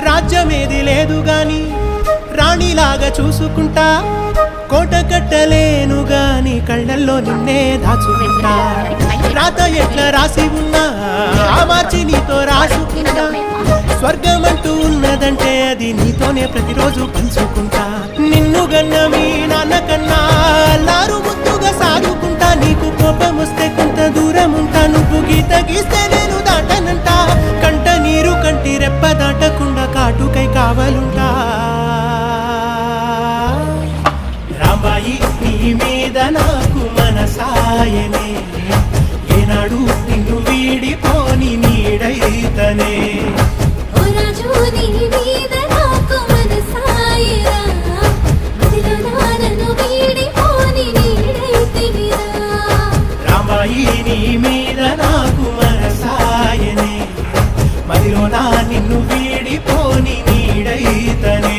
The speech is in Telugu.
రాజ్యమేది లేదు గాని రాణిలాగా చూసుకుంటా, కోట కట్టలేను గాని కళ్ళల్లో నిన్నే దాచుకుంటా. రాత ఎట్లా రాసి ఉన్నా ఆ మార్చి నీతో రాసుకుంటా. స్వర్గమంటూ ఉన్నదంటే అది నీతోనే ప్రతిరోజు పంచుకుంటా. నిన్ను గన్న మీ నాన్న కన్నా లారు ముద్దుగా సాదుకుంటా. నీకు కోపం వస్తే కొంత దూరం ఉంటా, నువ్వు గీత గీస్తే నేను దాటనంట. కంట నీరు కంటి రెప్ప దాటకుండా కాటుకై కావలుంటా. రాంబాయి నీ మీద నాకు మనసాయనే, ఏనాడు నిన్ను వీడిపోని నీడైతనే. రాంబాయి నీ మీద నాకు మనసాయనే, మదిలో నా నిన్ను వీడిపోని నీడైతనే.